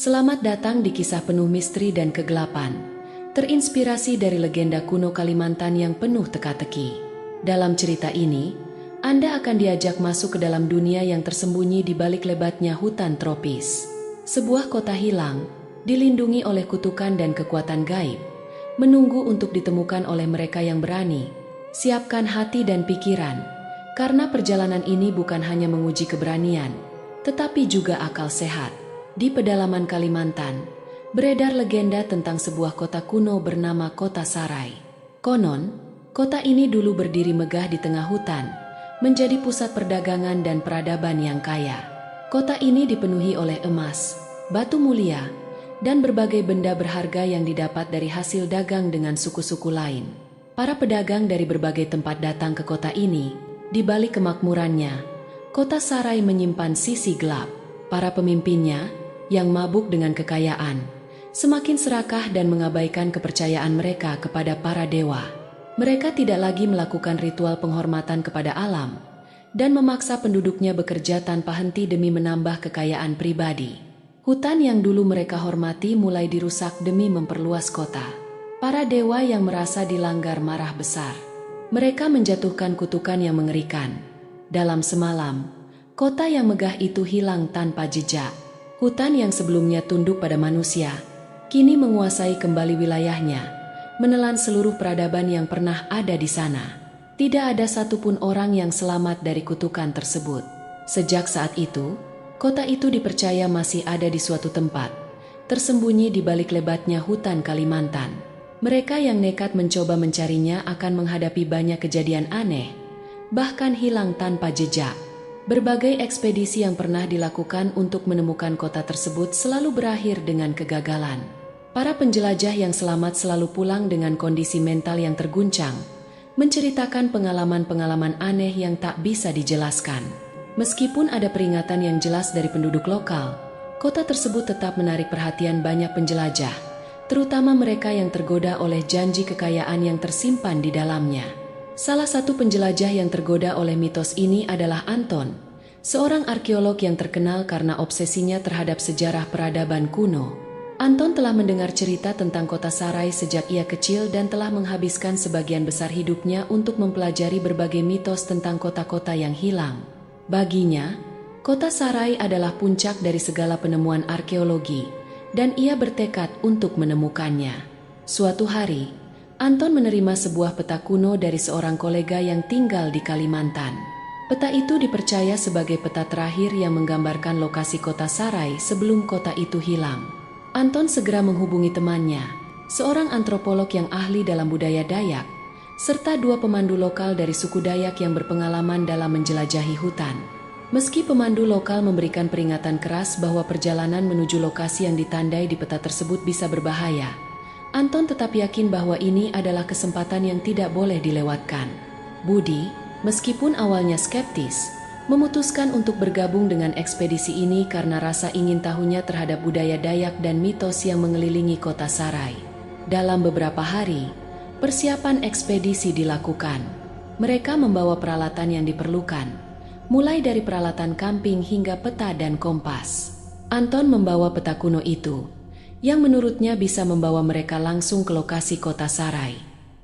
Selamat datang di kisah penuh misteri dan kegelapan, terinspirasi dari legenda kuno Kalimantan yang penuh teka-teki. Dalam cerita ini, Anda akan diajak masuk ke dalam dunia yang tersembunyi di balik lebatnya hutan tropis. Sebuah kota hilang, dilindungi oleh kutukan dan kekuatan gaib, menunggu untuk ditemukan oleh mereka yang berani. Siapkan hati dan pikiran, karena perjalanan ini bukan hanya menguji keberanian, tetapi juga akal sehat. Di pedalaman Kalimantan, beredar legenda tentang sebuah kota kuno bernama Kota Sarai. Konon, kota ini dulu berdiri megah di tengah hutan, menjadi pusat perdagangan dan peradaban yang kaya. Kota ini dipenuhi oleh emas, batu mulia, dan berbagai benda berharga yang didapat dari hasil dagang dengan suku-suku lain. Para pedagang dari berbagai tempat datang ke kota ini. Di balik kemakmurannya, Kota Sarai menyimpan sisi gelap. Para pemimpinnya, yang mabuk dengan kekayaan, semakin serakah dan mengabaikan kepercayaan mereka kepada para dewa. Mereka tidak lagi melakukan ritual penghormatan kepada alam, dan memaksa penduduknya bekerja tanpa henti demi menambah kekayaan pribadi. Hutan yang dulu mereka hormati mulai dirusak demi memperluas kota. Para dewa yang merasa dilanggar marah besar. Mereka menjatuhkan kutukan yang mengerikan. Dalam semalam, kota yang megah itu hilang tanpa jejak. Hutan yang sebelumnya tunduk pada manusia, kini menguasai kembali wilayahnya, menelan seluruh peradaban yang pernah ada di sana. Tidak ada satupun orang yang selamat dari kutukan tersebut. Sejak saat itu, kota itu dipercaya masih ada di suatu tempat, tersembunyi di balik lebatnya hutan Kalimantan. Mereka yang nekat mencoba mencarinya akan menghadapi banyak kejadian aneh, bahkan hilang tanpa jejak. Berbagai ekspedisi yang pernah dilakukan untuk menemukan kota tersebut selalu berakhir dengan kegagalan. Para penjelajah yang selamat selalu pulang dengan kondisi mental yang terguncang, menceritakan pengalaman-pengalaman aneh yang tak bisa dijelaskan. Meskipun ada peringatan yang jelas dari penduduk lokal, kota tersebut tetap menarik perhatian banyak penjelajah, terutama mereka yang tergoda oleh janji kekayaan yang tersimpan di dalamnya. Salah satu penjelajah yang tergoda oleh mitos ini adalah Anton, seorang arkeolog yang terkenal karena obsesinya terhadap sejarah peradaban kuno. Anton telah mendengar cerita tentang kota Sarai sejak ia kecil dan telah menghabiskan sebagian besar hidupnya untuk mempelajari berbagai mitos tentang kota-kota yang hilang. Baginya, kota Sarai adalah puncak dari segala penemuan arkeologi, dan ia bertekad untuk menemukannya. Suatu hari, Anton menerima sebuah peta kuno dari seorang kolega yang tinggal di Kalimantan. Peta itu dipercaya sebagai peta terakhir yang menggambarkan lokasi kota Sarai sebelum kota itu hilang. Anton segera menghubungi temannya, seorang antropolog yang ahli dalam budaya Dayak, serta dua pemandu lokal dari suku Dayak yang berpengalaman dalam menjelajahi hutan. Meski pemandu lokal memberikan peringatan keras bahwa perjalanan menuju lokasi yang ditandai di peta tersebut bisa berbahaya, Anton tetap yakin bahwa ini adalah kesempatan yang tidak boleh dilewatkan. Budi, meskipun awalnya skeptis, memutuskan untuk bergabung dengan ekspedisi ini karena rasa ingin tahunya terhadap budaya Dayak dan mitos yang mengelilingi kota Sarai. Dalam beberapa hari, persiapan ekspedisi dilakukan. Mereka membawa peralatan yang diperlukan, mulai dari peralatan camping hingga peta dan kompas. Anton membawa peta kuno itu, yang menurutnya bisa membawa mereka langsung ke lokasi kota Sarai.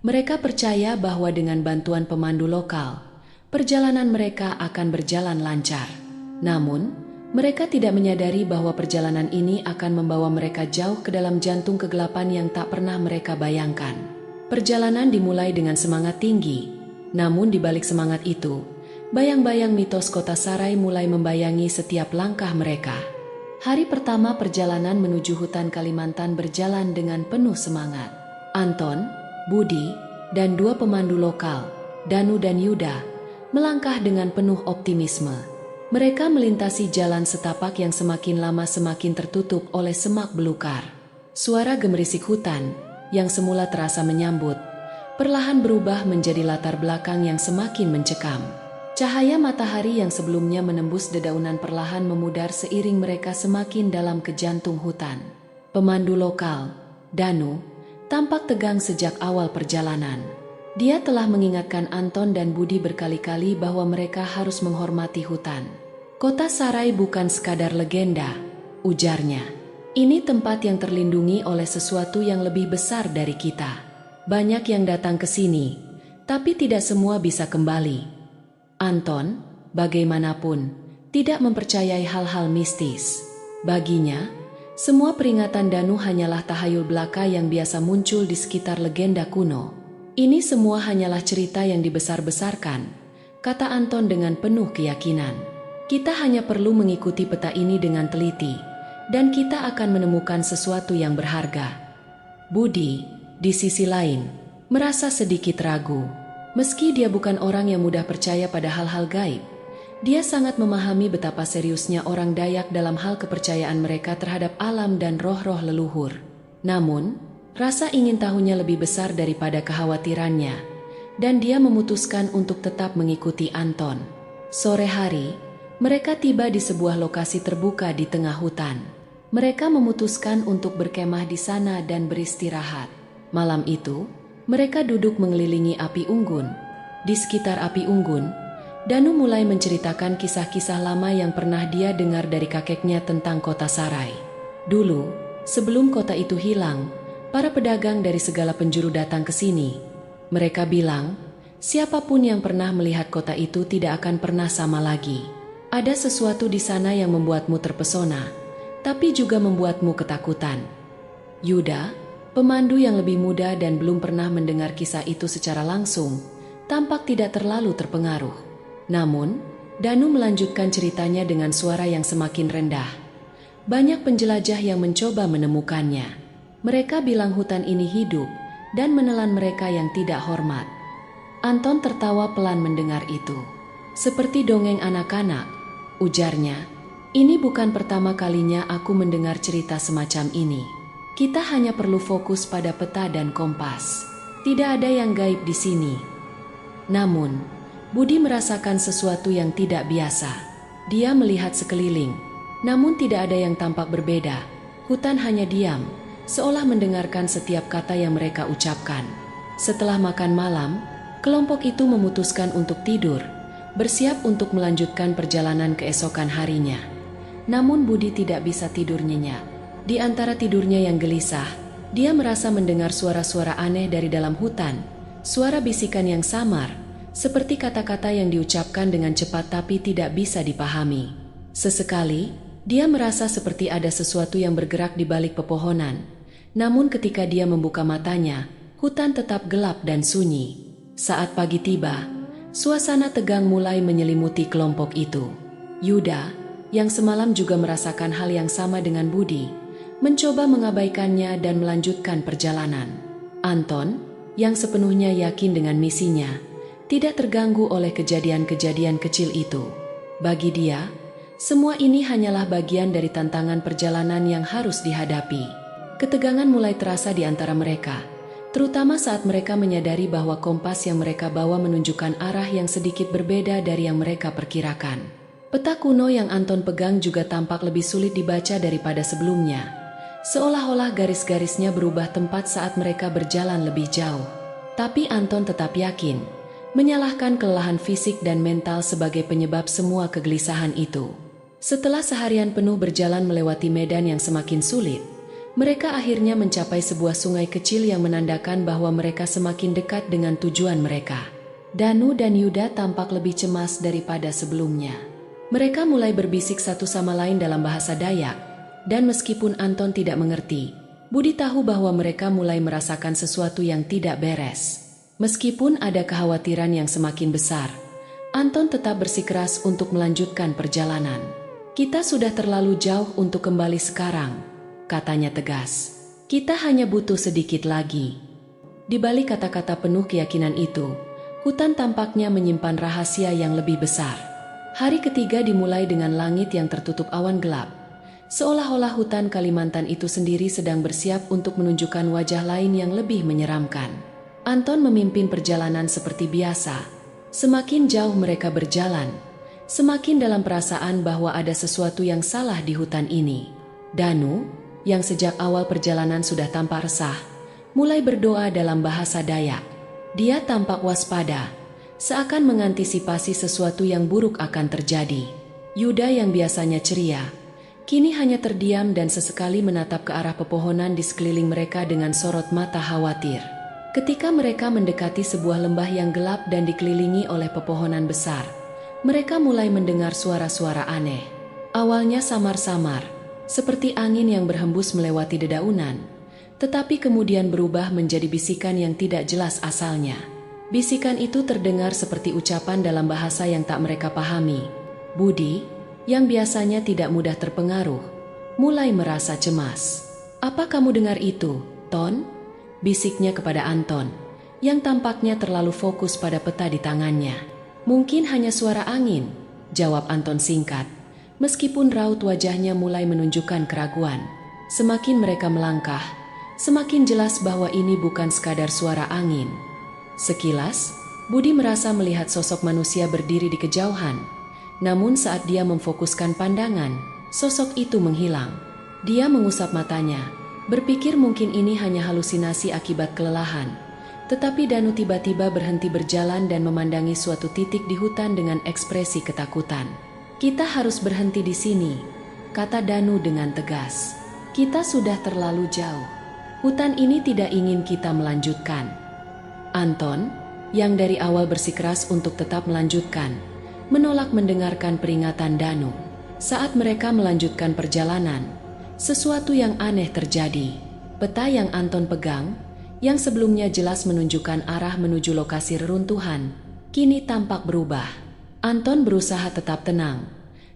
Mereka percaya bahwa dengan bantuan pemandu lokal, perjalanan mereka akan berjalan lancar. Namun, mereka tidak menyadari bahwa perjalanan ini akan membawa mereka jauh ke dalam jantung kegelapan yang tak pernah mereka bayangkan. Perjalanan dimulai dengan semangat tinggi, namun di balik semangat itu, bayang-bayang mitos kota Sarai mulai membayangi setiap langkah mereka. Hari pertama perjalanan menuju hutan Kalimantan berjalan dengan penuh semangat. Anton, Budi, dan dua pemandu lokal, Danu dan Yuda, melangkah dengan penuh optimisme. Mereka melintasi jalan setapak yang semakin lama semakin tertutup oleh semak belukar. Suara gemerisik hutan, yang semula terasa menyambut, perlahan berubah menjadi latar belakang yang semakin mencekam. Cahaya matahari yang sebelumnya menembus dedaunan perlahan memudar seiring mereka semakin dalam ke jantung hutan. Pemandu lokal, Danu, tampak tegang sejak awal perjalanan. Dia telah mengingatkan Anton dan Budi berkali-kali bahwa mereka harus menghormati hutan. Kota Sarai bukan sekadar legenda, ujarnya. Ini tempat yang terlindungi oleh sesuatu yang lebih besar dari kita. Banyak yang datang ke sini, tapi tidak semua bisa kembali. Anton, bagaimanapun, tidak mempercayai hal-hal mistis. Baginya, semua peringatan Danu hanyalah tahayul belaka yang biasa muncul di sekitar legenda kuno. Ini semua hanyalah cerita yang dibesar-besarkan, kata Anton dengan penuh keyakinan. Kita hanya perlu mengikuti peta ini dengan teliti, dan kita akan menemukan sesuatu yang berharga. Budi, di sisi lain, merasa sedikit ragu. Meski dia bukan orang yang mudah percaya pada hal-hal gaib, dia sangat memahami betapa seriusnya orang Dayak dalam hal kepercayaan mereka terhadap alam dan roh-roh leluhur. Namun, rasa ingin tahunya lebih besar daripada kekhawatirannya, dan dia memutuskan untuk tetap mengikuti Anton. Sore hari, mereka tiba di sebuah lokasi terbuka di tengah hutan. Mereka memutuskan untuk berkemah di sana dan beristirahat. Malam itu, mereka duduk mengelilingi api unggun. Di sekitar api unggun, Danu mulai menceritakan kisah-kisah lama yang pernah dia dengar dari kakeknya tentang kota Sarai. Dulu, sebelum kota itu hilang, para pedagang dari segala penjuru datang ke sini. Mereka bilang, siapapun yang pernah melihat kota itu tidak akan pernah sama lagi. Ada sesuatu di sana yang membuatmu terpesona, tapi juga membuatmu ketakutan. Yuda, pemandu yang lebih muda dan belum pernah mendengar kisah itu secara langsung, tampak tidak terlalu terpengaruh. Namun, Danu melanjutkan ceritanya dengan suara yang semakin rendah. Banyak penjelajah yang mencoba menemukannya. Mereka bilang hutan ini hidup dan menelan mereka yang tidak hormat. Anton tertawa pelan mendengar itu. Seperti dongeng anak-anak, ujarnya, ini bukan pertama kalinya aku mendengar cerita semacam ini. Kita hanya perlu fokus pada peta dan kompas. Tidak ada yang gaib di sini. Namun, Budi merasakan sesuatu yang tidak biasa. Dia melihat sekeliling, namun tidak ada yang tampak berbeda. Hutan hanya diam, seolah mendengarkan setiap kata yang mereka ucapkan. Setelah makan malam, kelompok itu memutuskan untuk tidur, bersiap untuk melanjutkan perjalanan keesokan harinya. Namun Budi tidak bisa tidur nyenyak. Di antara tidurnya yang gelisah, dia merasa mendengar suara-suara aneh dari dalam hutan, suara bisikan yang samar, seperti kata-kata yang diucapkan dengan cepat tapi tidak bisa dipahami. Sesekali, dia merasa seperti ada sesuatu yang bergerak di balik pepohonan. Namun ketika dia membuka matanya, hutan tetap gelap dan sunyi. Saat pagi tiba, suasana tegang mulai menyelimuti kelompok itu. Yuda, yang semalam juga merasakan hal yang sama dengan Budi, mencoba mengabaikannya dan melanjutkan perjalanan. Anton, yang sepenuhnya yakin dengan misinya, tidak terganggu oleh kejadian-kejadian kecil itu. Bagi dia, semua ini hanyalah bagian dari tantangan perjalanan yang harus dihadapi. Ketegangan mulai terasa di antara mereka, terutama saat mereka menyadari bahwa kompas yang mereka bawa menunjukkan arah yang sedikit berbeda dari yang mereka perkirakan. Peta kuno yang Anton pegang juga tampak lebih sulit dibaca daripada sebelumnya, seolah-olah garis-garisnya berubah tempat saat mereka berjalan lebih jauh. Tapi Anton tetap yakin, menyalahkan kelelahan fisik dan mental sebagai penyebab semua kegelisahan itu. Setelah seharian penuh berjalan melewati medan yang semakin sulit, mereka akhirnya mencapai sebuah sungai kecil yang menandakan bahwa mereka semakin dekat dengan tujuan mereka. Danu dan Yuda tampak lebih cemas daripada sebelumnya. Mereka mulai berbisik satu sama lain dalam bahasa Dayak, dan meskipun Anton tidak mengerti, Budi tahu bahwa mereka mulai merasakan sesuatu yang tidak beres. Meskipun ada kekhawatiran yang semakin besar, Anton tetap bersikeras untuk melanjutkan perjalanan. Kita sudah terlalu jauh untuk kembali sekarang, katanya tegas. Kita hanya butuh sedikit lagi. Di balik kata-kata penuh keyakinan itu, hutan tampaknya menyimpan rahasia yang lebih besar. Hari ketiga dimulai dengan langit yang tertutup awan gelap. Seolah-olah hutan Kalimantan itu sendiri sedang bersiap untuk menunjukkan wajah lain yang lebih menyeramkan. Anton memimpin perjalanan seperti biasa. Semakin jauh mereka berjalan, semakin dalam perasaan bahwa ada sesuatu yang salah di hutan ini. Danu, yang sejak awal perjalanan sudah tampak resah, mulai berdoa dalam bahasa Dayak. Dia tampak waspada, seakan mengantisipasi sesuatu yang buruk akan terjadi. Yuda yang biasanya ceria, kini hanya terdiam dan sesekali menatap ke arah pepohonan di sekeliling mereka dengan sorot mata khawatir. Ketika mereka mendekati sebuah lembah yang gelap dan dikelilingi oleh pepohonan besar, mereka mulai mendengar suara-suara aneh. Awalnya samar-samar, seperti angin yang berhembus melewati dedaunan, tetapi kemudian berubah menjadi bisikan yang tidak jelas asalnya. Bisikan itu terdengar seperti ucapan dalam bahasa yang tak mereka pahami. Budi, yang biasanya tidak mudah terpengaruh, mulai merasa cemas. "Apa kamu dengar itu, Ton?" bisiknya kepada Anton, yang tampaknya terlalu fokus pada peta di tangannya. "Mungkin hanya suara angin," jawab Anton singkat, meskipun raut wajahnya mulai menunjukkan keraguan. Semakin mereka melangkah, semakin jelas bahwa ini bukan sekadar suara angin. Sekilas, Budi merasa melihat sosok manusia berdiri di kejauhan. Namun saat dia memfokuskan pandangan, sosok itu menghilang. Dia mengusap matanya, berpikir mungkin ini hanya halusinasi akibat kelelahan. Tetapi Danu tiba-tiba berhenti berjalan dan memandangi suatu titik di hutan dengan ekspresi ketakutan. "Kita harus berhenti di sini," kata Danu dengan tegas. "Kita sudah terlalu jauh. Hutan ini tidak ingin kita melanjutkan." Anton, yang dari awal bersikeras untuk tetap melanjutkan, menolak mendengarkan peringatan Danu. Saat mereka melanjutkan perjalanan, sesuatu yang aneh terjadi. Peta yang Anton pegang, yang sebelumnya jelas menunjukkan arah menuju lokasi reruntuhan, kini tampak berubah. Anton berusaha tetap tenang,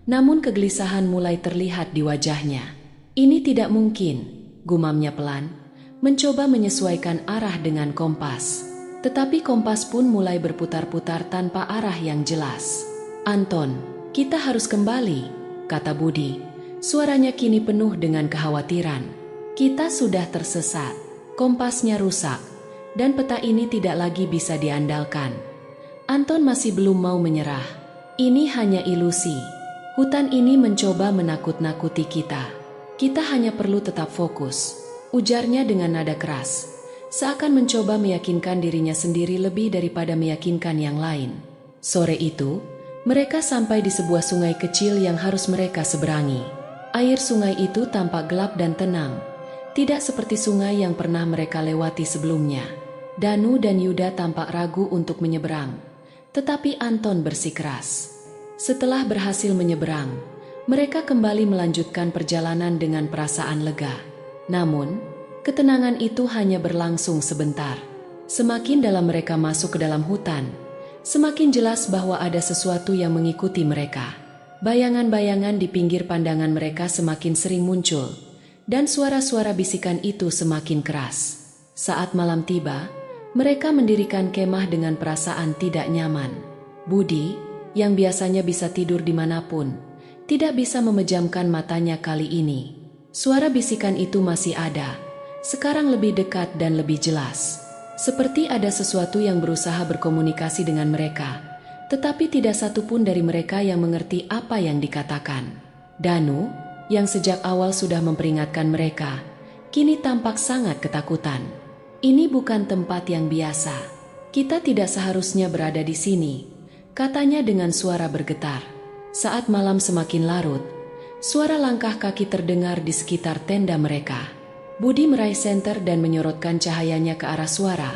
namun kegelisahan mulai terlihat di wajahnya. "Ini tidak mungkin," gumamnya pelan, mencoba menyesuaikan arah dengan kompas. Tetapi kompas pun mulai berputar-putar tanpa arah yang jelas. "Anton, kita harus kembali," kata Budi. Suaranya kini penuh dengan kekhawatiran. "Kita sudah tersesat, kompasnya rusak, dan peta ini tidak lagi bisa diandalkan." Anton masih belum mau menyerah. "Ini hanya ilusi. Hutan ini mencoba menakut-nakuti kita. Kita hanya perlu tetap fokus," ujarnya dengan nada keras, seakan mencoba meyakinkan dirinya sendiri lebih daripada meyakinkan yang lain. Sore itu, mereka sampai di sebuah sungai kecil yang harus mereka seberangi. Air sungai itu tampak gelap dan tenang, tidak seperti sungai yang pernah mereka lewati sebelumnya. Danu dan Yuda tampak ragu untuk menyeberang, tetapi Anton bersikeras. Setelah berhasil menyeberang, mereka kembali melanjutkan perjalanan dengan perasaan lega. Namun, ketenangan itu hanya berlangsung sebentar. Semakin dalam mereka masuk ke dalam hutan, semakin jelas bahwa ada sesuatu yang mengikuti mereka. Bayangan-bayangan di pinggir pandangan mereka semakin sering muncul, dan suara-suara bisikan itu semakin keras. Saat malam tiba, mereka mendirikan kemah dengan perasaan tidak nyaman. Budi, yang biasanya bisa tidur dimanapun, tidak bisa memejamkan matanya kali ini. Suara bisikan itu masih ada, sekarang lebih dekat dan lebih jelas. Seperti ada sesuatu yang berusaha berkomunikasi dengan mereka, tetapi tidak satu pun dari mereka yang mengerti apa yang dikatakan. Danu, yang sejak awal sudah memperingatkan mereka, kini tampak sangat ketakutan. "Ini bukan tempat yang biasa. Kita tidak seharusnya berada di sini," katanya dengan suara bergetar. Saat malam semakin larut, suara langkah kaki terdengar di sekitar tenda mereka. Budi meraih senter dan menyorotkan cahayanya ke arah suara,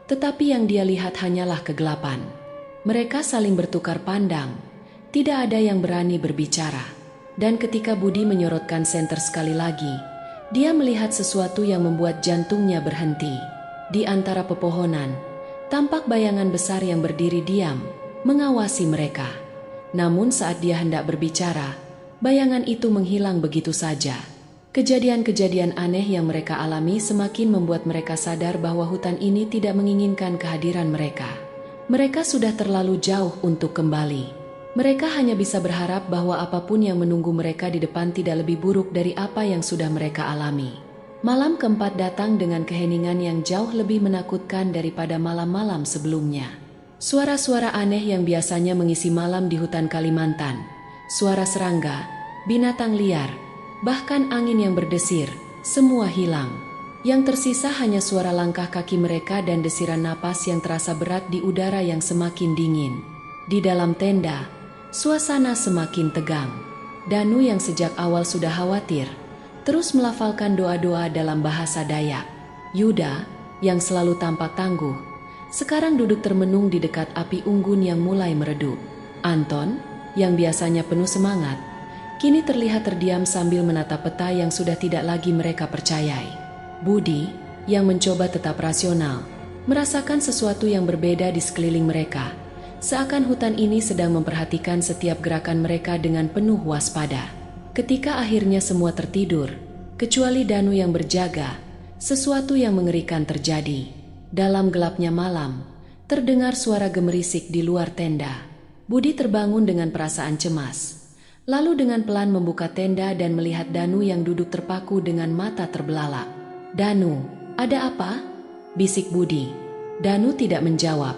tetapi yang dia lihat hanyalah kegelapan. Mereka saling bertukar pandang, tidak ada yang berani berbicara. Dan ketika Budi menyorotkan senter sekali lagi, dia melihat sesuatu yang membuat jantungnya berhenti. Di antara pepohonan, tampak bayangan besar yang berdiri diam, mengawasi mereka. Namun saat dia hendak berbicara, bayangan itu menghilang begitu saja. Kejadian-kejadian aneh yang mereka alami semakin membuat mereka sadar bahwa hutan ini tidak menginginkan kehadiran mereka. Mereka sudah terlalu jauh untuk kembali. Mereka hanya bisa berharap bahwa apapun yang menunggu mereka di depan tidak lebih buruk dari apa yang sudah mereka alami. Malam keempat datang dengan keheningan yang jauh lebih menakutkan daripada malam-malam sebelumnya. Suara-suara aneh yang biasanya mengisi malam di hutan Kalimantan, suara serangga, binatang liar, bahkan angin yang berdesir, semua hilang. Yang tersisa hanya suara langkah kaki mereka dan desiran napas yang terasa berat di udara yang semakin dingin. Di dalam tenda, suasana semakin tegang. Danu yang sejak awal sudah khawatir, terus melafalkan doa-doa dalam bahasa Dayak. Yuda, yang selalu tampak tangguh, sekarang duduk termenung di dekat api unggun yang mulai meredup. Anton, yang biasanya penuh semangat, kini terlihat terdiam sambil menatap peta yang sudah tidak lagi mereka percayai. Budi, yang mencoba tetap rasional, merasakan sesuatu yang berbeda di sekeliling mereka, seakan hutan ini sedang memperhatikan setiap gerakan mereka dengan penuh waspada. Ketika akhirnya semua tertidur, kecuali Danu yang berjaga, sesuatu yang mengerikan terjadi. Dalam gelapnya malam, terdengar suara gemerisik di luar tenda. Budi terbangun dengan perasaan cemas. Lalu dengan pelan membuka tenda dan melihat Danu yang duduk terpaku dengan mata terbelalak. "Danu, ada apa?" bisik Budi. Danu tidak menjawab,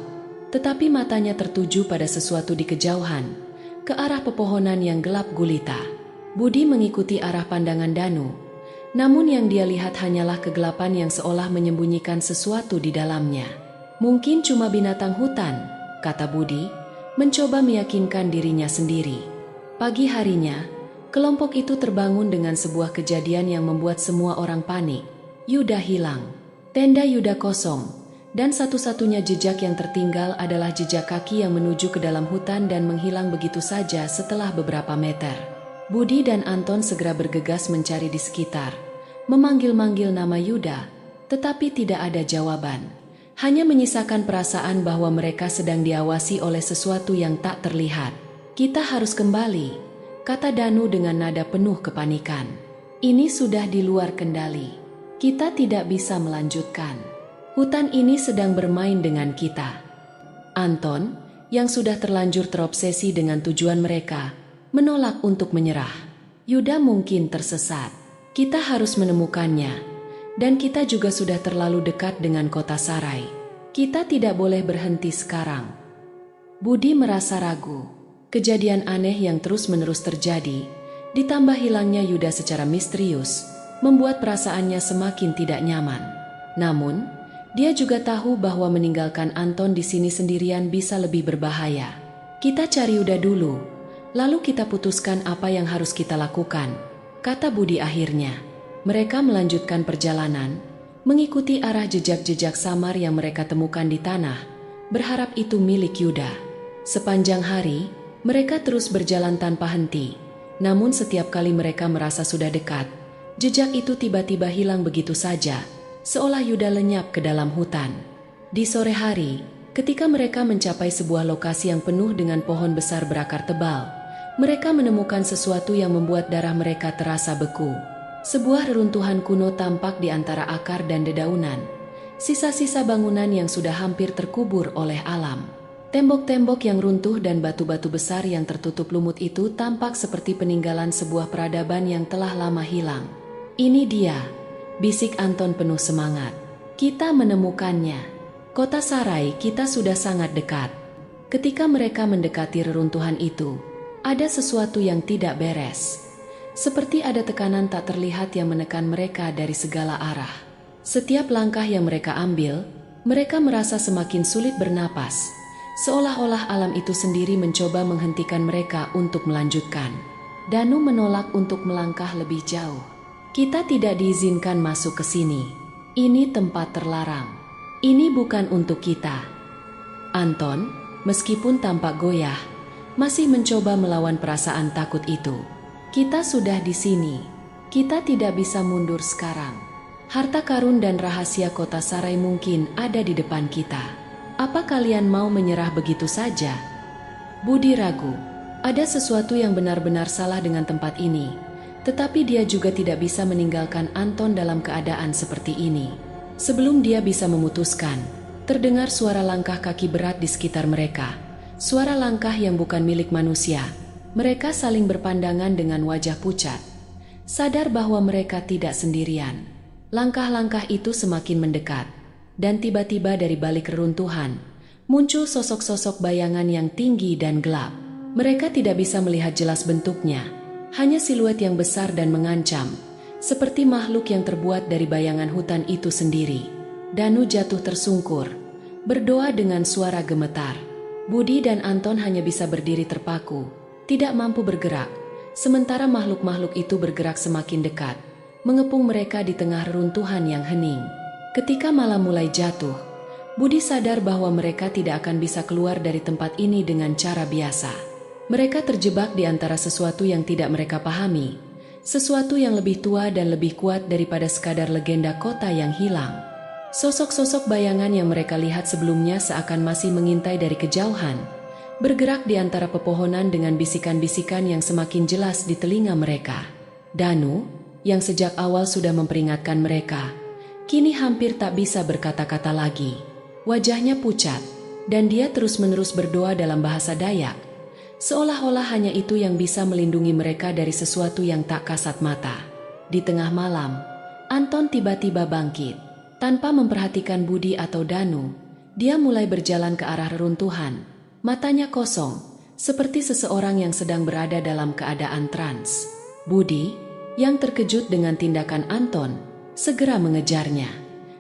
tetapi matanya tertuju pada sesuatu di kejauhan, ke arah pepohonan yang gelap gulita. Budi mengikuti arah pandangan Danu, namun yang dia lihat hanyalah kegelapan yang seolah menyembunyikan sesuatu di dalamnya. "Mungkin cuma binatang hutan," kata Budi, mencoba meyakinkan dirinya sendiri. Pagi harinya, kelompok itu terbangun dengan sebuah kejadian yang membuat semua orang panik. Yuda hilang. Tenda Yuda kosong, dan satu-satunya jejak yang tertinggal adalah jejak kaki yang menuju ke dalam hutan dan menghilang begitu saja setelah beberapa meter. Budi dan Anton segera bergegas mencari di sekitar, memanggil-manggil nama Yuda, tetapi tidak ada jawaban. Hanya menyisakan perasaan bahwa mereka sedang diawasi oleh sesuatu yang tak terlihat. "Kita harus kembali," kata Danu dengan nada penuh kepanikan. "Ini sudah di luar kendali. Kita tidak bisa melanjutkan. Hutan ini sedang bermain dengan kita." Anton, yang sudah terlanjur terobsesi dengan tujuan mereka, menolak untuk menyerah. "Yuda mungkin tersesat. Kita harus menemukannya. Dan kita juga sudah terlalu dekat dengan kota Sarai. Kita tidak boleh berhenti sekarang." Budi merasa ragu. Kejadian aneh yang terus-menerus terjadi, ditambah hilangnya Yuda secara misterius, membuat perasaannya semakin tidak nyaman. Namun, dia juga tahu bahwa meninggalkan Anton di sini sendirian bisa lebih berbahaya. "Kita cari Yuda dulu, lalu kita putuskan apa yang harus kita lakukan," kata Budi akhirnya. Mereka melanjutkan perjalanan, mengikuti arah jejak-jejak samar yang mereka temukan di tanah, berharap itu milik Yuda. Sepanjang hari, mereka terus berjalan tanpa henti. Namun setiap kali mereka merasa sudah dekat, jejak itu tiba-tiba hilang begitu saja, seolah Yuda lenyap ke dalam hutan. Di sore hari, ketika mereka mencapai sebuah lokasi yang penuh dengan pohon besar berakar tebal, mereka menemukan sesuatu yang membuat darah mereka terasa beku. Sebuah reruntuhan kuno tampak di antara akar dan dedaunan, sisa-sisa bangunan yang sudah hampir terkubur oleh alam. Tembok-tembok yang runtuh dan batu-batu besar yang tertutup lumut itu tampak seperti peninggalan sebuah peradaban yang telah lama hilang. "Ini dia," bisik Anton penuh semangat. "Kita menemukannya. Kota Sarai kita sudah sangat dekat." Ketika mereka mendekati reruntuhan itu, ada sesuatu yang tidak beres. Seperti ada tekanan tak terlihat yang menekan mereka dari segala arah. Setiap langkah yang mereka ambil, mereka merasa semakin sulit bernapas, seolah-olah alam itu sendiri mencoba menghentikan mereka untuk melanjutkan. Danu menolak untuk melangkah lebih jauh. "Kita tidak diizinkan masuk ke sini. Ini tempat terlarang. Ini bukan untuk kita." Anton, meskipun tampak goyah, masih mencoba melawan perasaan takut itu. "Kita sudah di sini. Kita tidak bisa mundur sekarang. Harta karun dan rahasia kota Sarai mungkin ada di depan kita. Apa kalian mau menyerah begitu saja?" Budi ragu. Ada sesuatu yang benar-benar salah dengan tempat ini, tetapi dia juga tidak bisa meninggalkan Anton dalam keadaan seperti ini. Sebelum dia bisa memutuskan, terdengar suara langkah kaki berat di sekitar mereka. Suara langkah yang bukan milik manusia. Mereka saling berpandangan dengan wajah pucat, sadar bahwa mereka tidak sendirian. Langkah-langkah itu semakin mendekat. Dan tiba-tiba dari balik reruntuhan, muncul sosok-sosok bayangan yang tinggi dan gelap. Mereka tidak bisa melihat jelas bentuknya, hanya siluet yang besar dan mengancam, seperti makhluk yang terbuat dari bayangan hutan itu sendiri. Danu jatuh tersungkur, berdoa dengan suara gemetar. Budi dan Anton hanya bisa berdiri terpaku, tidak mampu bergerak, sementara makhluk-makhluk itu bergerak semakin dekat, mengepung mereka di tengah reruntuhan yang hening. Ketika malam mulai jatuh, Budi sadar bahwa mereka tidak akan bisa keluar dari tempat ini dengan cara biasa. Mereka terjebak di antara sesuatu yang tidak mereka pahami, sesuatu yang lebih tua dan lebih kuat daripada sekadar legenda kota yang hilang. Sosok-sosok bayangan yang mereka lihat sebelumnya seakan masih mengintai dari kejauhan, bergerak di antara pepohonan dengan bisikan-bisikan yang semakin jelas di telinga mereka. Danu, yang sejak awal sudah memperingatkan mereka, kini hampir tak bisa berkata-kata lagi. Wajahnya pucat, dan dia terus-menerus berdoa dalam bahasa Dayak, seolah-olah hanya itu yang bisa melindungi mereka dari sesuatu yang tak kasat mata. Di tengah malam, Anton tiba-tiba bangkit. Tanpa memperhatikan Budi atau Danu, dia mulai berjalan ke arah reruntuhan. Matanya kosong, seperti seseorang yang sedang berada dalam keadaan trans. Budi, yang terkejut dengan tindakan Anton, segera mengejarnya.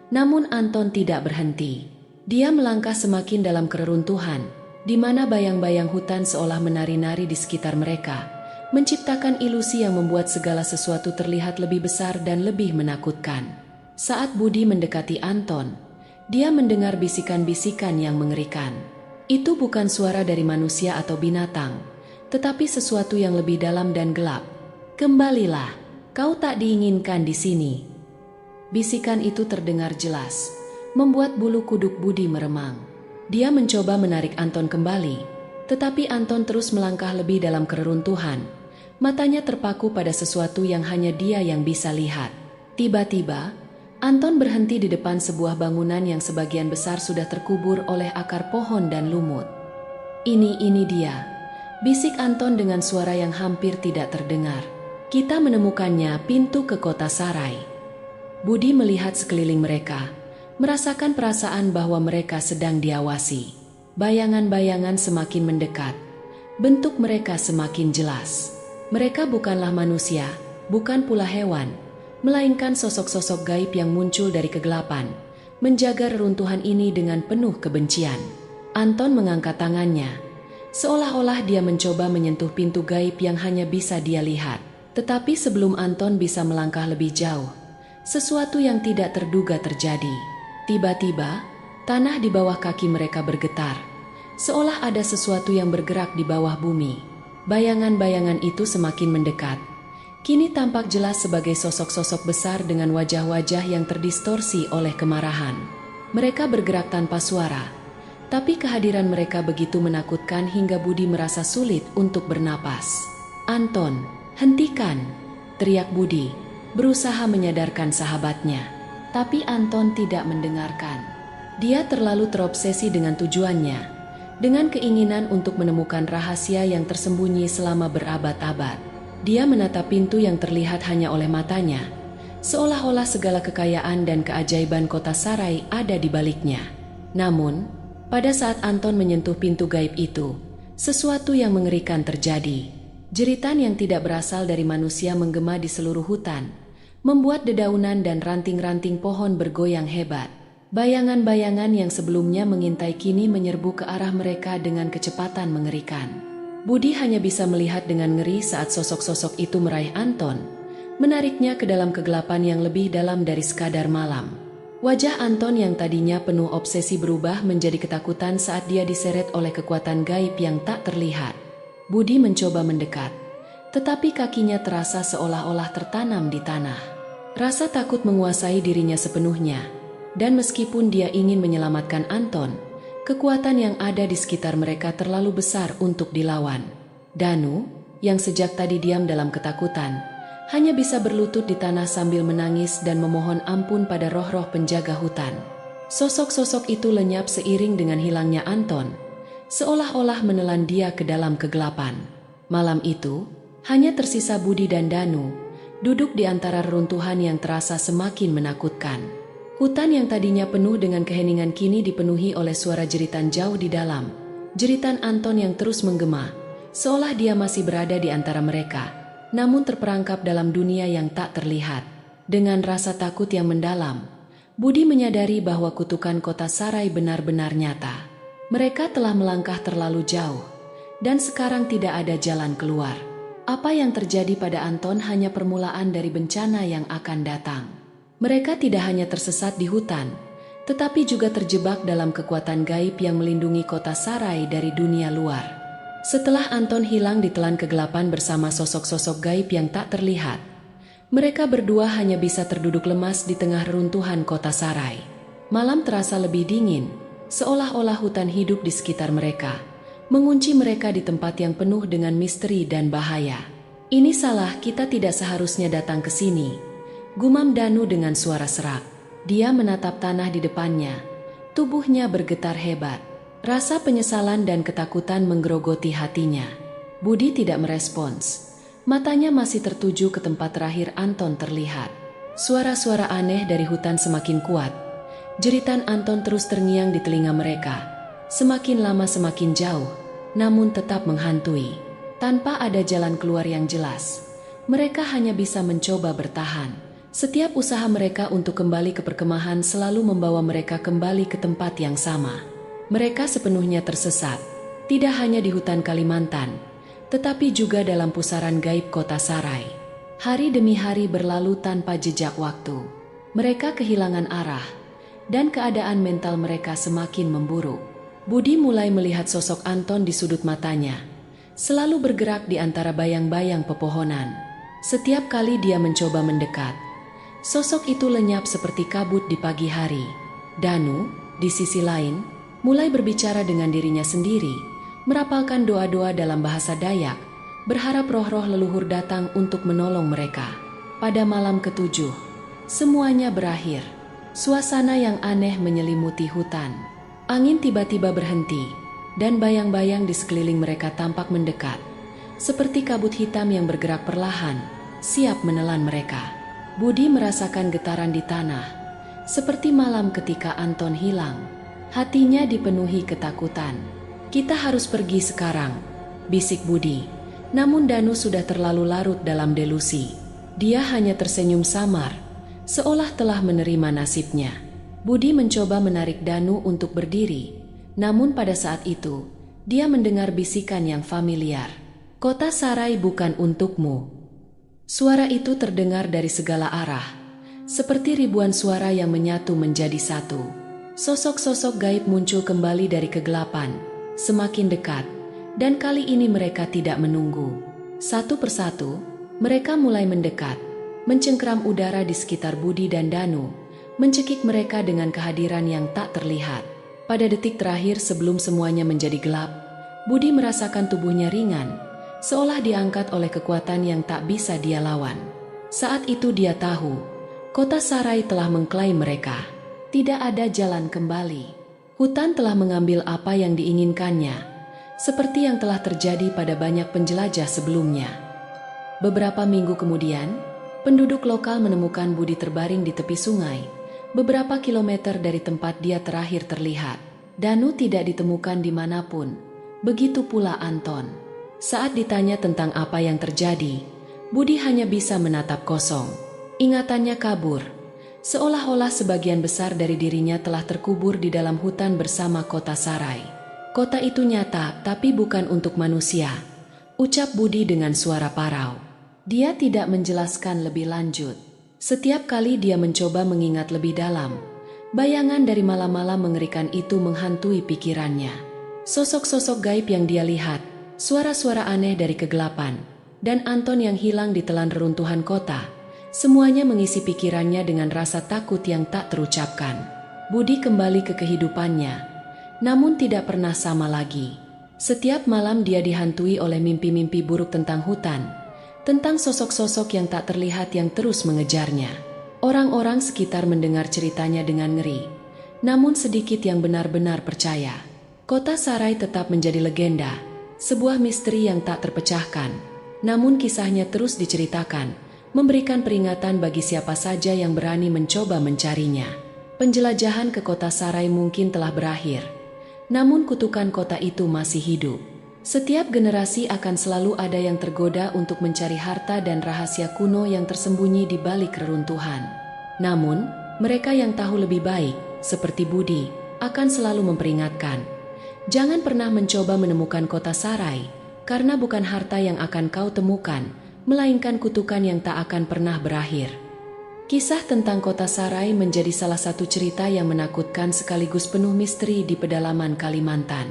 Namun Anton tidak berhenti. Dia melangkah semakin dalam keruntuhan, di mana bayang-bayang hutan seolah menari-nari di sekitar mereka, menciptakan ilusi yang membuat segala sesuatu terlihat lebih besar dan lebih menakutkan. Saat Budi mendekati Anton, dia mendengar bisikan-bisikan yang mengerikan. Itu bukan suara dari manusia atau binatang, tetapi sesuatu yang lebih dalam dan gelap. "Kembalilah, kau tak diinginkan di sini." Bisikan itu terdengar jelas, membuat bulu kuduk Budi meremang. Dia mencoba menarik Anton kembali, tetapi Anton terus melangkah lebih dalam keruntuhan. Matanya terpaku pada sesuatu yang hanya dia yang bisa lihat. Tiba-tiba, Anton berhenti di depan sebuah bangunan yang sebagian besar sudah terkubur oleh akar pohon dan lumut. Ini dia," bisik Anton dengan suara yang hampir tidak terdengar. "Kita menemukannya, pintu ke kota Sarai." Budi melihat sekeliling mereka, merasakan perasaan bahwa mereka sedang diawasi. Bayangan-bayangan semakin mendekat, bentuk mereka semakin jelas. Mereka bukanlah manusia, bukan pula hewan, melainkan sosok-sosok gaib yang muncul dari kegelapan, menjaga reruntuhan ini dengan penuh kebencian. Anton mengangkat tangannya, seolah-olah dia mencoba menyentuh pintu gaib yang hanya bisa dia lihat. Tetapi sebelum Anton bisa melangkah lebih jauh, sesuatu yang tidak terduga terjadi. Tiba-tiba, tanah di bawah kaki mereka bergetar, seolah ada sesuatu yang bergerak di bawah bumi. Bayangan-bayangan itu semakin mendekat. Kini tampak jelas sebagai sosok-sosok besar dengan wajah-wajah yang terdistorsi oleh kemarahan. Mereka bergerak tanpa suara, tapi kehadiran mereka begitu menakutkan hingga Budi merasa sulit untuk bernapas. "Anton, hentikan!" teriak Budi, berusaha menyadarkan sahabatnya. Tapi Anton tidak mendengarkan. Dia terlalu terobsesi dengan tujuannya, dengan keinginan untuk menemukan rahasia yang tersembunyi selama berabad-abad. Dia menatap pintu yang terlihat hanya oleh matanya, seolah-olah segala kekayaan dan keajaiban kota Sarai ada di baliknya. Namun, pada saat Anton menyentuh pintu gaib itu, sesuatu yang mengerikan terjadi. Jeritan yang tidak berasal dari manusia menggema di seluruh hutan, membuat dedaunan dan ranting-ranting pohon bergoyang hebat. Bayangan-bayangan yang sebelumnya mengintai kini menyerbu ke arah mereka dengan kecepatan mengerikan. Budi hanya bisa melihat dengan ngeri saat sosok-sosok itu meraih Anton, menariknya ke dalam kegelapan yang lebih dalam dari sekadar malam. Wajah Anton yang tadinya penuh obsesi berubah menjadi ketakutan saat dia diseret oleh kekuatan gaib yang tak terlihat. Budi mencoba mendekat, tetapi kakinya terasa seolah-olah tertanam di tanah. Rasa takut menguasai dirinya sepenuhnya, dan meskipun dia ingin menyelamatkan Anton, kekuatan yang ada di sekitar mereka terlalu besar untuk dilawan. Danu, yang sejak tadi diam dalam ketakutan, hanya bisa berlutut di tanah sambil menangis dan memohon ampun pada roh-roh penjaga hutan. Sosok-sosok itu lenyap seiring dengan hilangnya Anton, seolah-olah menelan dia ke dalam kegelapan. Malam itu, hanya tersisa Budi dan Danu, duduk di antara reruntuhan yang terasa semakin menakutkan. Hutan yang tadinya penuh dengan keheningan kini dipenuhi oleh suara jeritan jauh di dalam. Jeritan Anton yang terus menggema, seolah dia masih berada di antara mereka, namun terperangkap dalam dunia yang tak terlihat. Dengan rasa takut yang mendalam, Budi menyadari bahwa kutukan kota Sarai benar-benar nyata. Mereka telah melangkah terlalu jauh, dan sekarang tidak ada jalan keluar. Apa yang terjadi pada Anton hanya permulaan dari bencana yang akan datang. Mereka tidak hanya tersesat di hutan, tetapi juga terjebak dalam kekuatan gaib yang melindungi kota Sarai dari dunia luar. Setelah Anton hilang ditelan kegelapan bersama sosok-sosok gaib yang tak terlihat, mereka berdua hanya bisa terduduk lemas di tengah reruntuhan kota Sarai. Malam terasa lebih dingin, seolah-olah hutan hidup di sekitar mereka, mengunci mereka di tempat yang penuh dengan misteri dan bahaya. Ini salah, kita tidak seharusnya datang ke sini, gumam Danu dengan suara serak. Dia menatap tanah di depannya, tubuhnya bergetar hebat. Rasa penyesalan dan ketakutan menggerogoti hatinya. Budi tidak merespons. Matanya masih tertuju ke tempat terakhir Anton terlihat. Suara-suara aneh dari hutan semakin kuat. Jeritan Anton terus terngiang di telinga mereka. Semakin lama semakin jauh, namun tetap menghantui. Tanpa ada jalan keluar yang jelas, mereka hanya bisa mencoba bertahan. Setiap usaha mereka untuk kembali ke perkemahan selalu membawa mereka kembali ke tempat yang sama. Mereka sepenuhnya tersesat, tidak hanya di hutan Kalimantan, tetapi juga dalam pusaran gaib kota Sarai. Hari demi hari berlalu tanpa jejak waktu. Mereka kehilangan arah, dan keadaan mental mereka semakin memburuk. Budi mulai melihat sosok Anton di sudut matanya, selalu bergerak di antara bayang-bayang pepohonan. Setiap kali dia mencoba mendekat, sosok itu lenyap seperti kabut di pagi hari. Danu, di sisi lain, mulai berbicara dengan dirinya sendiri, merapalkan doa-doa dalam bahasa Dayak, berharap roh-roh leluhur datang untuk menolong mereka. Pada malam ketujuh, semuanya berakhir. Suasana yang aneh menyelimuti hutan. Angin tiba-tiba berhenti, dan bayang-bayang di sekeliling mereka tampak mendekat, seperti kabut hitam yang bergerak perlahan, siap menelan mereka. Budi merasakan getaran di tanah, seperti malam ketika Anton hilang. Hatinya dipenuhi ketakutan. Kita harus pergi sekarang, bisik Budi. Namun Danu sudah terlalu larut dalam delusi. Dia hanya tersenyum samar, seolah telah menerima nasibnya. Budi mencoba menarik Danu untuk berdiri, namun pada saat itu, dia mendengar bisikan yang familiar. Kota Sarai bukan untukmu. Suara itu terdengar dari segala arah, seperti ribuan suara yang menyatu menjadi satu. Sosok-sosok gaib muncul kembali dari kegelapan, semakin dekat, dan kali ini mereka tidak menunggu. Satu persatu, mereka mulai mendekat, mencengkeram udara di sekitar Budi dan Danu, mencekik mereka dengan kehadiran yang tak terlihat. Pada detik terakhir sebelum semuanya menjadi gelap, Budi merasakan tubuhnya ringan, seolah diangkat oleh kekuatan yang tak bisa dia lawan. Saat itu dia tahu, kota Sarai telah mengklaim mereka. Tidak ada jalan kembali. Hutan telah mengambil apa yang diinginkannya, seperti yang telah terjadi pada banyak penjelajah sebelumnya. Beberapa minggu kemudian, penduduk lokal menemukan Budi terbaring di tepi sungai, beberapa kilometer dari tempat dia terakhir terlihat. Danu tidak ditemukan dimanapun, begitu pula Anton. Saat ditanya tentang apa yang terjadi, Budi hanya bisa menatap kosong. Ingatannya kabur, seolah-olah sebagian besar dari dirinya telah terkubur di dalam hutan bersama kota Sarai. Kota itu nyata, tapi bukan untuk manusia, ucap Budi dengan suara parau. Dia tidak menjelaskan lebih lanjut. Setiap kali dia mencoba mengingat lebih dalam, bayangan dari malam-malam mengerikan itu menghantui pikirannya. Sosok-sosok gaib yang dia lihat, suara-suara aneh dari kegelapan, dan Anton yang hilang di telan reruntuhan kota, semuanya mengisi pikirannya dengan rasa takut yang tak terucapkan. Budi kembali ke kehidupannya, namun tidak pernah sama lagi. Setiap malam dia dihantui oleh mimpi-mimpi buruk tentang hutan, tentang sosok-sosok yang tak terlihat yang terus mengejarnya. Orang-orang sekitar mendengar ceritanya dengan ngeri, namun sedikit yang benar-benar percaya. Kota Sarai tetap menjadi legenda, sebuah misteri yang tak terpecahkan, namun kisahnya terus diceritakan, memberikan peringatan bagi siapa saja yang berani mencoba mencarinya. Penjelajahan ke kota Sarai mungkin telah berakhir, namun kutukan kota itu masih hidup. Setiap generasi akan selalu ada yang tergoda untuk mencari harta dan rahasia kuno yang tersembunyi di balik reruntuhan. Namun, mereka yang tahu lebih baik, seperti Budi, akan selalu memperingatkan, jangan pernah mencoba menemukan kota Sarai, karena bukan harta yang akan kau temukan, melainkan kutukan yang tak akan pernah berakhir. Kisah tentang kota Sarai menjadi salah satu cerita yang menakutkan sekaligus penuh misteri di pedalaman Kalimantan.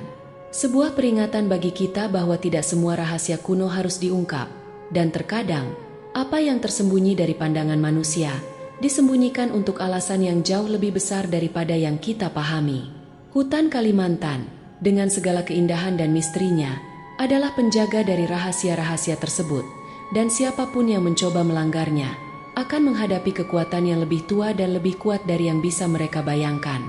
Sebuah peringatan bagi kita bahwa tidak semua rahasia kuno harus diungkap, dan terkadang apa yang tersembunyi dari pandangan manusia disembunyikan untuk alasan yang jauh lebih besar daripada yang kita pahami. Hutan Kalimantan, dengan segala keindahan dan misterinya, adalah penjaga dari rahasia-rahasia tersebut, dan siapapun yang mencoba melanggarnya akan menghadapi kekuatan yang lebih tua dan lebih kuat dari yang bisa mereka bayangkan.